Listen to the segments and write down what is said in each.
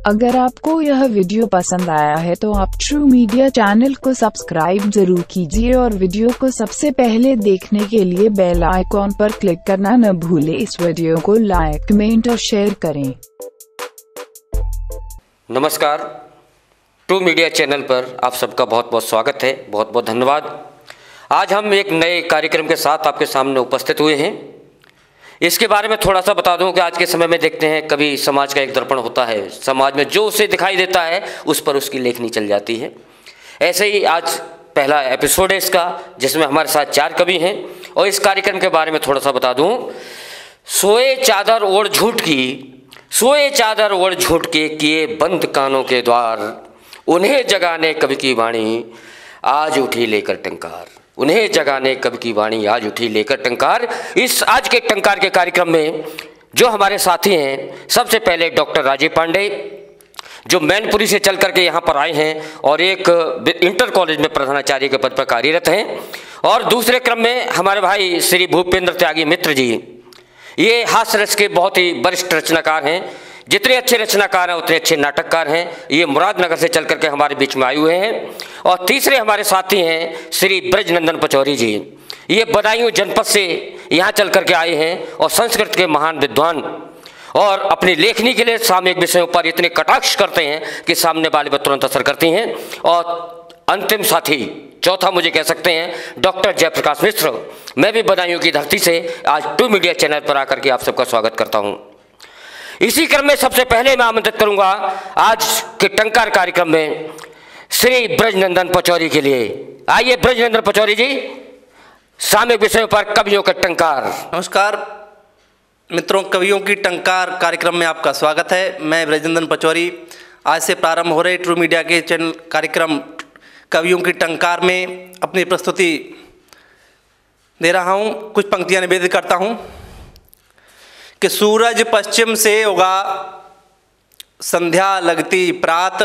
अगर आपको यह वीडियो पसंद आया है तो आप ट्रू मीडिया चैनल को सब्सक्राइब जरूर कीजिए और वीडियो को सबसे पहले देखने के लिए बेल आइकॉन पर क्लिक करना न भूलें। इस वीडियो को लाइक, कमेंट और शेयर करें। नमस्कार, ट्रू मीडिया चैनल पर आप सबका बहुत बहुत स्वागत है। बहुत बहुत धन्यवाद। आज हम एक नए कार्यक्रम के साथ आपके सामने उपस्थित हुए हैं। इसके बारे में थोड़ा सा बता दूं कि आज के समय में देखते हैं, कभी समाज का एक दर्पण होता है, समाज में जो उसे दिखाई देता है उस पर उसकी लेखनी चल जाती है। ऐसे ही आज पहला एपिसोड है इसका, जिसमें हमारे साथ 4 कवि हैं और इस कार्यक्रम के बारे में थोड़ा सा बता दूं। सोए चादर ओढ़ झूठ की, सोए चादर ओढ़ झूठ के किए बंद कानों के द्वार, उन्हें जगाने कवि की वाणी आज उठी लेकर टंकार, उन्हें जगाने कवि की वाणी आज उठी लेकर टंकार। इस आज के टंकार के कार्यक्रम में जो हमारे साथी हैं, सबसे पहले डॉक्टर राजीव पांडे, जो मैनपुरी से चल करके यहाँ पर आए हैं और एक इंटर कॉलेज में प्रधानाचार्य के पद पर कार्यरत हैं। और दूसरे क्रम में हमारे भाई श्री भूपेंद्र त्यागी मित्र जी, ये हास्य रस के बहुत ही वरिष्ठ रचनाकार हैं। जितने अच्छे रचनाकार हैं उतने अच्छे नाटककार हैं। ये मुरादनगर से चल करके हमारे बीच में आए हुए हैं। और तीसरे हमारे साथी हैं श्री ब्रजनंदन पचौरी जी, ये बदायूं जनपद से यहाँ चल करके आए हैं और संस्कृत के महान विद्वान, और अपनी लेखनी के लिए सामयिक विषयों पर इतने कटाक्ष करते हैं कि सामने वाले पर तुरंत असर करती हैं। और अंतिम साथी, चौथा मुझे कह सकते हैं, डॉक्टर जयप्रकाश मिश्र। मैं भी बदायूं की धरती से आज ट्रू मीडिया चैनल पर आकर के आप सबका स्वागत करता हूँ। इसी क्रम में सबसे पहले मैं आमंत्रित करूंगा आज के टंकार कार्यक्रम में श्री ब्रजनंदन पचौरी के लिए। आइए ब्रजनंदन पचौरी जी, सामयिक विषयों पर कवियों का टंकार। नमस्कार मित्रों, कवियों की टंकार कार्यक्रम में आपका स्वागत है। मैं ब्रजनंदन पचौरी आज से प्रारंभ हो रहे ट्रू मीडिया के चैनल कार्यक्रम कवियों की टंकार में अपनी प्रस्तुति दे रहा हूँ। कुछ पंक्तियाँ निवेदित करता हूँ कि सूरज पश्चिम से उगा, संध्या लगती प्रात,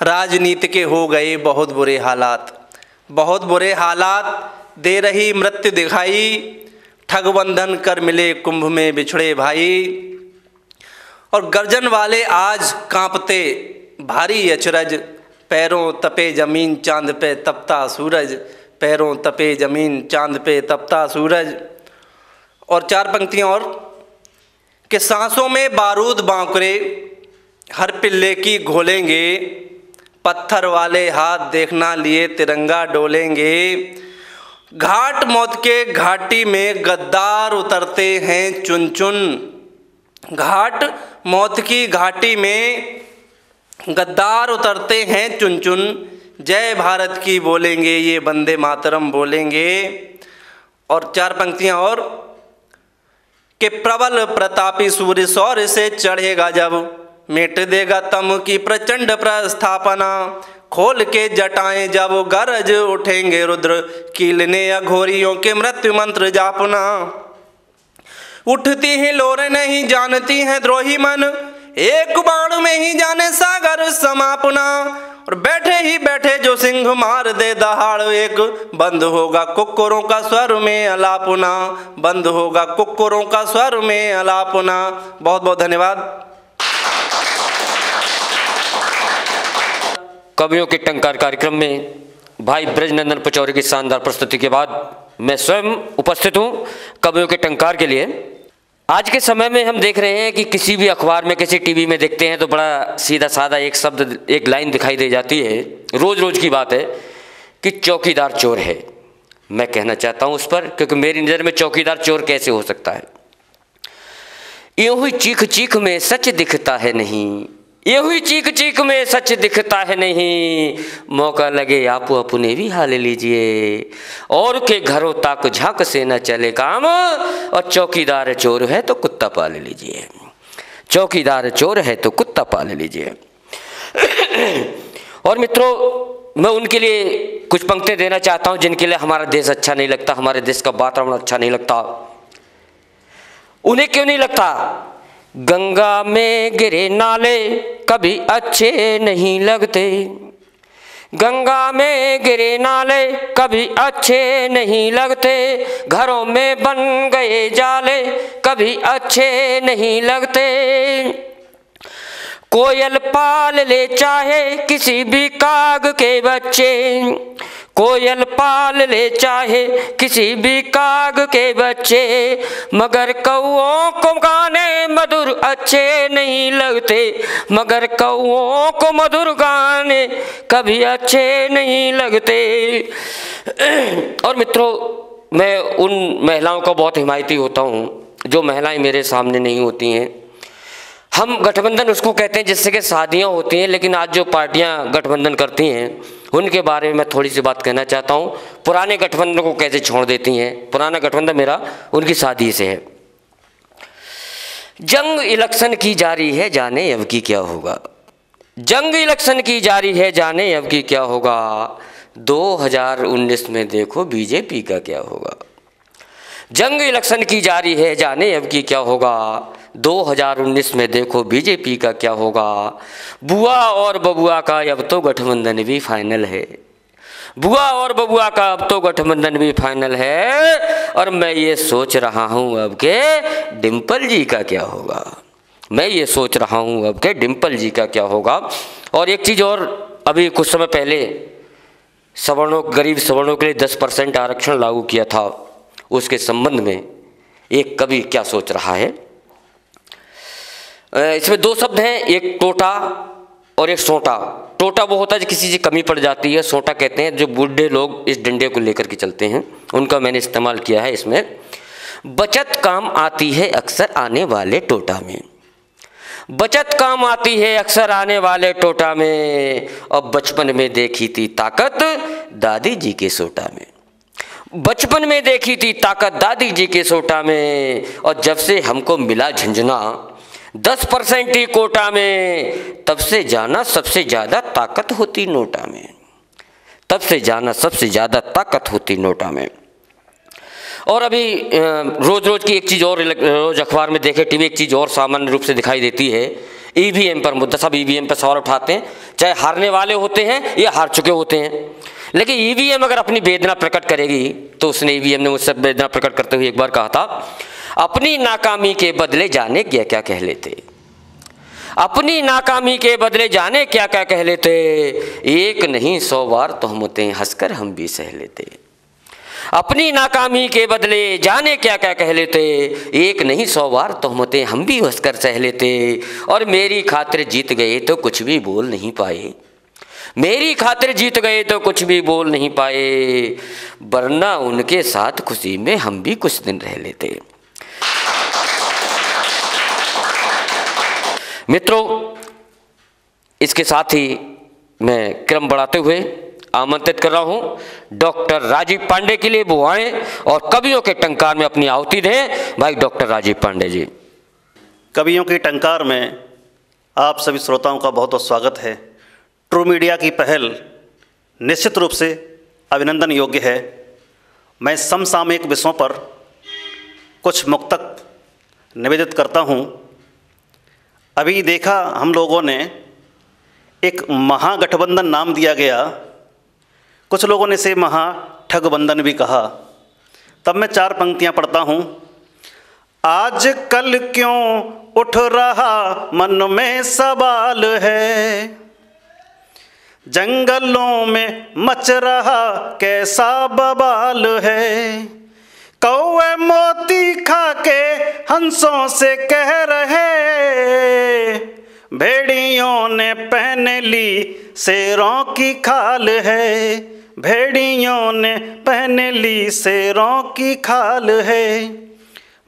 राजनीति के हो गए बहुत बुरे हालात, बहुत बुरे हालात दे रही मृत्यु दिखाई, ठग बंधन कर मिले कुंभ में बिछड़े भाई, और गर्जन वाले आज कांपते भारी अचरज, पैरों तपे जमीन चांद पे तपता सूरज, पैरों तपे जमीन चांद पे तपता सूरज। और 4 पंक्तियाँ और कि सांसों में बारूद बांकुरे, हर पिल्ले की घोलेंगे, पत्थर वाले हाथ देखना लिए तिरंगा डोलेंगे, घाट मौत के घाटी में गद्दार उतरते हैं चुन चुन, घाट मौत की घाटी में गद्दार उतरते हैं चुन चुन, जय भारत की बोलेंगे ये वंदे मातरम बोलेंगे। और 4 पंक्तियाँ और कि प्रबल प्रतापी सूर्य सौर्य से चढ़ेगा जब, मिट देगा तम की प्रचंड प्रस्थापना, खोल के जटाएं जब गरज उठेंगे रुद्र, कीलने अघोरियों के मृत्यु मंत्र जापना, उठती हैं लोरें नहीं जानती हैं द्रोही मन, एक बाण में ही जाने सागर समापना, और बैठे ही बैठे जो सिंह मार दे दहाड़ एक, बंद होगा कुक्कुरों का स्वर में अलापना, बंद होगा कुक्कुरों का स्वर में अलापना। बहुत बहुत धन्यवाद। कवियों के टंकार कार्यक्रम में भाई ब्रजनंदन पचौरी की शानदार प्रस्तुति के बाद मैं स्वयं उपस्थित हूँ कवियों के टंकार के लिए। आज के समय में हम देख रहे हैं कि किसी भी अखबार में, किसी टीवी में देखते हैं तो बड़ा सीधा साधा एक शब्द, एक लाइन दिखाई दे जाती है। रोज रोज की बात है कि चौकीदार चोर है। मैं कहना चाहता हूं उस पर, क्योंकि मेरी नज़र में चौकीदार चोर कैसे हो सकता है। यूं ही चीख चीख में सच दिखता है नहीं, यूं ही चीख चीख में सच दिखता है नहीं, मौका लगे आप अपने भी हाल लीजिए, और के घरों तक झांक से न चले काम, और चौकीदार चोर है तो कुत्ता पाल लीजिए, चौकीदार चोर है तो कुत्ता पाल लीजिए। और मित्रों, मैं उनके लिए कुछ पंक्तियाँ देना चाहता हूँ जिनके लिए हमारा देश अच्छा नहीं लगता, हमारे देश का वातावरण अच्छा नहीं लगता। उन्हें क्यों नहीं लगता? गंगा में गिरे नाले कभी अच्छे नहीं लगते, गंगा में गिरे नाले कभी अच्छे नहीं लगते, घरों में बन गए जाले कभी अच्छे नहीं लगते, कोयल पाल ले चाहे किसी भी काग के बच्चे, कोयल पाल ले चाहे किसी भी काग के बच्चे, मगर कौओं को गाने मधुर अच्छे नहीं लगते, मगर कौओं को मधुर गाने कभी अच्छे नहीं लगते। और मित्रों, मैं उन महिलाओं का बहुत हिमायती होता हूँ जो महिलाएं मेरे सामने नहीं होती हैं। हम गठबंधन उसको कहते हैं जिससे कि शादियाँ होती हैं, लेकिन आज जो पार्टियाँ गठबंधन करती हैं उनके बारे में मैं थोड़ी सी बात कहना चाहता हूँ। पुराने गठबंधन को कैसे छोड़ देती हैं। पुराना गठबंधन मेरा उनकी शादी से है। जंग इलेक्शन की जारी है, जाने अब की क्या होगा, जंग इलेक्शन की जारी है, जाने अब की क्या होगा, 2019 में देखो बीजेपी का क्या होगा। जंग इलेक्शन की जारी है, जाने अब की क्या होगा, 2019 में देखो बीजेपी का क्या होगा। बुआ और बबुआ का अब तो गठबंधन भी फाइनल है, बुआ और बबुआ का अब तो गठबंधन भी फाइनल है। और मैं ये सोच रहा हूँ अब के डिम्पल जी का क्या होगा, मैं ये सोच रहा हूँ अब के डिम्पल जी का क्या होगा। और एक चीज़ और, अभी कुछ समय पहले सवर्णों, गरीब सवर्णों के लिए 10% आरक्षण लागू किया था, उसके संबंध में एक कवि क्या सोच रहा है। इसमें दो शब्द हैं, एक टोटा और एक सोटा। टोटा वो होता है जो किसी चीज़ कमी पड़ जाती है, सोटा कहते हैं जो बूढ़े लोग इस डंडे को लेकर के चलते हैं, उनका मैंने इस्तेमाल किया है इसमें। बचत काम आती है अक्सर आने वाले टोटा में, बचत काम आती है अक्सर आने वाले टोटा में, और बचपन में देखी थी ताकत दादी जी के सोटा में, बचपन में देखी थी ताकत दादी जी के सोटा में। और जब से हमको मिला झंझना 10% ही कोटा में, तब से जाना सबसे ज़्यादा ताकत होती नोटा में, तब से जाना सबसे ज़्यादा ताकत होती नोटा में। और अभी रोज़ रोज़ की एक चीज़ और, रोज़ अखबार में देखे, टीवी, एक चीज़ और सामान्य रूप से दिखाई देती है, ईवीएम पर मुद्दा। सब ईवीएम पर सवाल उठाते हैं, चाहे हारने वाले होते हैं या हार चुके होते हैं। लेकिन ईवीएम अगर अपनी वेदना प्रकट करेगी, तो उसने, ईवीएम ने मुझसे वेदना प्रकट करते हुए एक बार कहा था, अपनी नाकामी के बदले जाने क्या क्या कह लेते, अपनी नाकामी के बदले जाने क्या क्या कह लेते, एक नहीं 100 बार तोहमतें हंसकर हम भी सह लेते, अपनी नाकामी के बदले जाने क्या क्या कह लेते, एक नहीं 100 बार तोहमतें हम भी हंसकर सह लेते। और मेरी खातिर जीत गए तो कुछ भी बोल नहीं पाए, मेरी खातिर जीत गए तो कुछ भी बोल नहीं पाए, वरना उनके साथ खुशी में हम भी कुछ दिन रह लेते। मित्रों, इसके साथ ही मैं क्रम बढ़ाते हुए आमंत्रित कर रहा हूं डॉक्टर राजीव पांडे के लिए वो आए और कवियों के टंकार में अपनी आहुति दें। भाई डॉक्टर राजीव पांडे जी। कवियों के टंकार में आप सभी श्रोताओं का बहुत बहुत स्वागत है। ट्रू मीडिया की पहल निश्चित रूप से अभिनंदन योग्य है। मैं समसामयिक विषयों पर कुछ मुक्तक निवेदित करता हूं। अभी देखा हम लोगों ने, एक महागठबंधन नाम दिया गया, कुछ लोगों ने इसे महाठगबंधन भी कहा। तब मैं 4 पंक्तियां पढ़ता हूं। आज कल क्यों उठ रहा मन में सवाल है, जंगलों में मच रहा कैसा बवाल है, कौवे मोती खा के हंसों से कह रहे, भेड़ियों ने पहन ली शेरों की खाल है, भेड़ियों ने पहन ली शेरों की खाल है।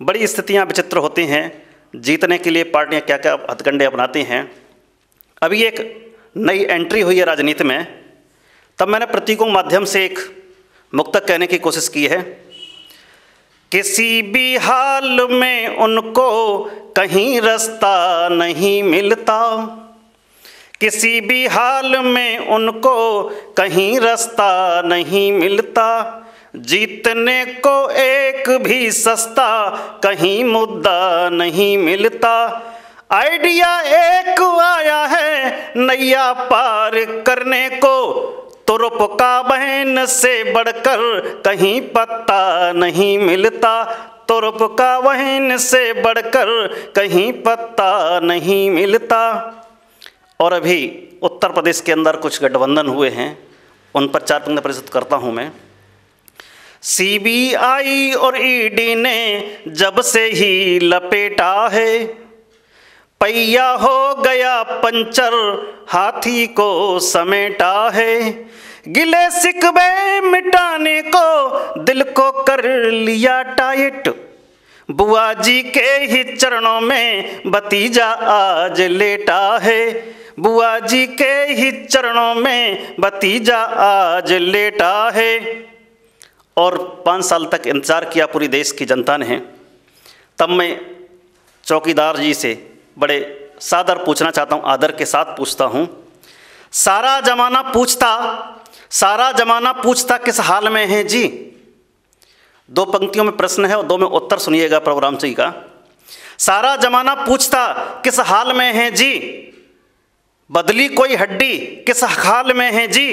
बड़ी स्थितियां विचित्र होती हैं। जीतने के लिए पार्टियां क्या क्या हथकंडे अपनाती हैं। अभी एक नई एंट्री हुई है राजनीति में, तब मैंने प्रतीकों के माध्यम से एक मुक्तक कहने की कोशिश की है। किसी भी हाल में उनको कहीं रास्ता नहीं मिलता, किसी भी हाल में उनको कहीं रास्ता नहीं मिलता, जीतने को एक भी सस्ता कहीं मुद्दा नहीं मिलता। आइडिया एक आया है नैया पार करने को, तुरुप का बहन से बढ़कर कहीं पत्ता नहीं मिलता, तुरुप का बहन से बढ़कर कहीं पत्ता नहीं मिलता। और अभी उत्तर प्रदेश के अंदर कुछ गठबंधन हुए हैं, उन पर 4 पंक्ति प्रस्तुत करता हूँ मैं। सीबीआई और ईडी ने जब से ही लपेटा है, पहिया हो गया पंचर, हाथी को समेटा है। गिले शिकवे मिटाने को दिल को कर लिया टाइट, बुआ जी के ही चरणों में भतीजा आज लेटा है। बुआ जी के ही चरणों में भतीजा आज लेटा है। और 5 साल तक इंतज़ार किया पूरी देश की जनता ने। तब मैं चौकीदार जी से बड़े सादर पूछना चाहता हूँ, आदर के साथ पूछता हूँ। सारा जमाना पूछता किस हाल में है जी। 2 पंक्तियों में प्रश्न है और 2 में उत्तर सुनिएगा प्रोग्राम जी का। सारा जमाना पूछता किस हाल में है जी, बदली कोई हड्डी किस हाल में है जी।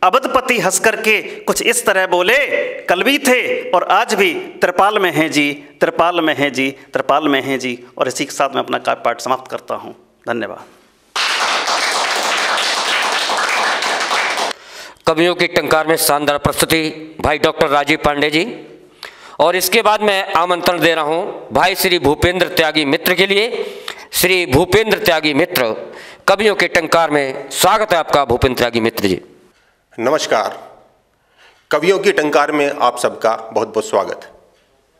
अबधपति हंस करके कुछ इस तरह बोले, कल भी थे और आज भी त्रिपाल में हैं जी, त्रिपाल में हैं जी, त्रिपाल में हैं जी। और इसी के साथ मैं अपना काव्य पाठ समाप्त करता हूँ। धन्यवाद। कवियों की टंकार में शानदार प्रस्तुति भाई डॉक्टर राजीव पांडे जी। और इसके बाद मैं आमंत्रण दे रहा हूँ भाई श्री भूपेंद्र त्यागी मित्र के लिए। श्री भूपेंद्र त्यागी मित्र, कवियों के टंकार में स्वागत है आपका भूपेंद्र त्यागी मित्र जी। नमस्कार। कवियों की टंकार में आप सबका बहुत बहुत स्वागत।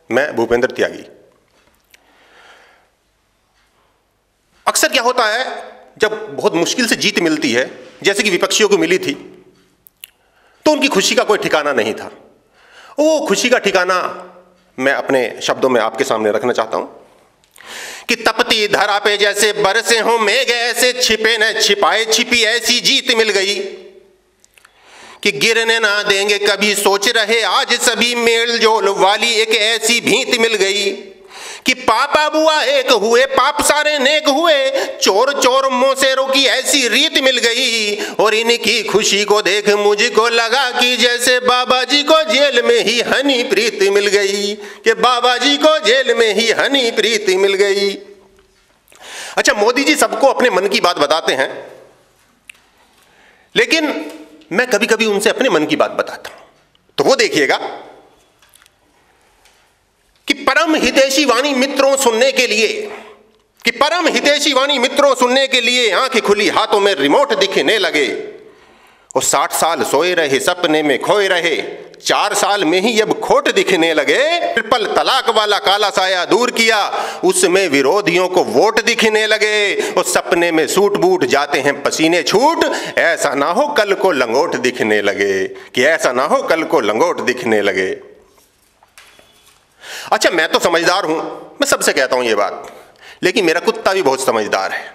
मैं भूपेंद्र त्यागी। अक्सर क्या होता है, जब बहुत मुश्किल से जीत मिलती है, जैसे कि विपक्षियों को मिली थी, तो उनकी खुशी का कोई ठिकाना नहीं था। वो खुशी का ठिकाना मैं अपने शब्दों में आपके सामने रखना चाहता हूं कि तपती धरा पे जैसे बरसे हों मेघ, ऐसे छिपे न छिपाए छिपी ऐसी जीत मिल गई कि गिरने ना देंगे कभी सोच रहे आज सभी मेल जोल वाली एक ऐसी भीत मिल गई कि पापा बुआ एक हुए पाप सारे नेक हुए, चोर चोर मोसेरों की ऐसी रीत मिल गई। और इनकी खुशी को देख मुझको लगा कि जैसे बाबा जी को जेल में ही हनी प्रीत मिल गई, कि बाबा जी को जेल में ही हनी प्रीत मिल गई। अच्छा, मोदी जी सबको अपने मन की बात बताते हैं, लेकिन मैं कभी कभी उनसे अपने मन की बात बताता हूं, तो वो देखिएगा कि परम हितैषी वाणी मित्रों सुनने के लिए, कि परम हितैषी वाणी मित्रों सुनने के लिए आंखें खुली हाथों में रिमोट दिखने लगे। और 60 साल सोए रहे सपने में खोए रहे, 4 साल में ही अब खोट दिखने लगे। ट्रिपल तलाक वाला काला साया दूर किया, उसमें विरोधियों को वोट दिखने लगे। और सपने में सूट बूट जाते हैं पसीने छूट, ऐसा ना हो कल को लंगोट दिखने लगे, कि ऐसा ना हो कल को लंगोट दिखने लगे। अच्छा, मैं तो समझदार हूं, मैं सबसे कहता हूं ये बात, लेकिन मेरा कुत्ता भी बहुत समझदार है।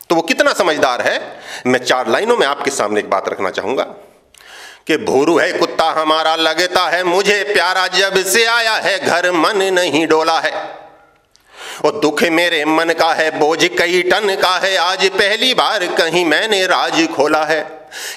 तो वो कितना समझदार है, मैं 4 लाइनों में आपके सामने एक बात रखना चाहूंगा कि भोरू है कुत्ता हमारा लगता है मुझे प्यारा, जब से आया है घर मन नहीं डोला है। और दुख मेरे मन का है बोझ कई टन का है, आज पहली बार कहीं मैंने राज खोला है।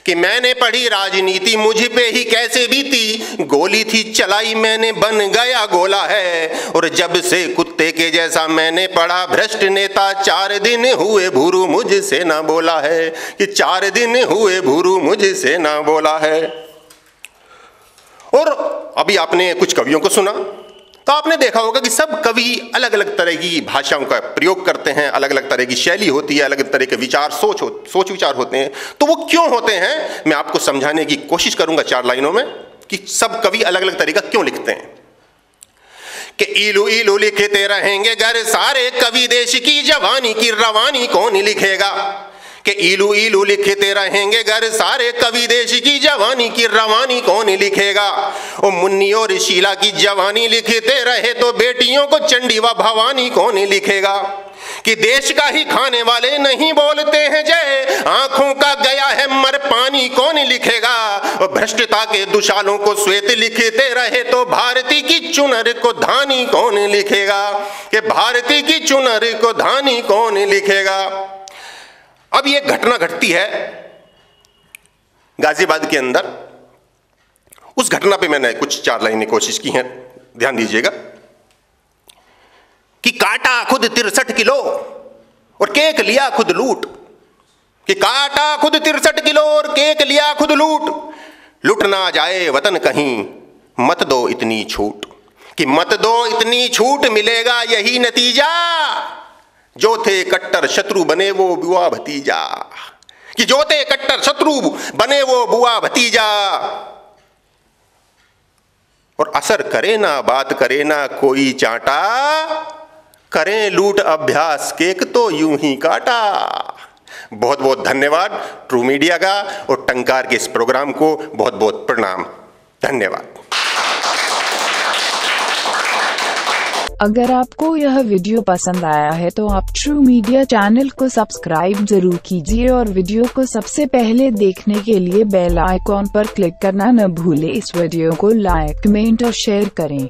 कि मैंने पढ़ी राजनीति मुझ पे ही कैसे बीती, गोली थी चलाई मैंने बन गया गोला है। और जब से कुत्ते के जैसा मैंने पढ़ा भ्रष्ट नेता, 4 दिन हुए भूरू मुझसे ना बोला है, कि 4 दिन हुए भूरू मुझसे ना बोला है। और अभी आपने कुछ कवियों को सुना, तो आपने देखा होगा कि सब कवि अलग अलग तरह की भाषाओं का प्रयोग करते हैं, अलग अलग तरह की शैली होती है, अलग अलग तरह के विचार सोच विचार होते हैं। तो वो क्यों होते हैं, मैं आपको समझाने की कोशिश करूंगा 4 लाइनों में कि सब कवि अलग अलग तरह का क्यों लिखते हैं। कि इलू इलू लिखते रहेंगे घर सारे, कवि देश की जवानी की रवानी कौन लिखेगा। कि इलू इलू लिखते रहेंगे घर सारे, कवि देश की जवानी की रवानी कौन लिखेगा। ओ मुन्नी और शीला की जवानी लिखते रहे तो बेटियों को चंडी व भवानी कौन लिखेगा। कि देश का ही खाने वाले नहीं बोलते हैं जय, आंखों का गया है मर पानी कौन लिखेगा। और भ्रष्टता के दुशालों को श्वेत लिखते रहे तो भारती की चुनर को धानी कौन लिखेगा। कि भारती की चुनर को धानी कौन लिखेगा। अब ये घटना घटती है गाजियाबाद के अंदर। उस घटना पे मैंने कुछ 4 लाइनें कोशिश की हैं, ध्यान दीजिएगा। कि काटा खुद 63 किलो और केक लिया खुद लूट, कि काटा खुद 63 किलो और केक लिया खुद लूट ना जाए वतन कहीं, मत दो इतनी छूट, कि मत दो इतनी छूट मिलेगा यही नतीजा, जो थे कट्टर शत्रु बने वो बुआ भतीजा, कि जो थे कट्टर शत्रु बने वो बुआ भतीजा। और असर करे ना बात करे ना कोई चाटा, करें लूट अभ्यास केक तो यूं ही काटा। बहुत बहुत धन्यवाद ट्रू मीडिया का और टंकार के इस प्रोग्राम को बहुत बहुत प्रणाम। धन्यवाद। अगर आपको यह वीडियो पसंद आया है तो आप ट्रू मीडिया चैनल को सब्सक्राइब जरूर कीजिए और वीडियो को सबसे पहले देखने के लिए बेल आइकॉन पर क्लिक करना न भूलें। इस वीडियो को लाइक, कमेंट और शेयर करें।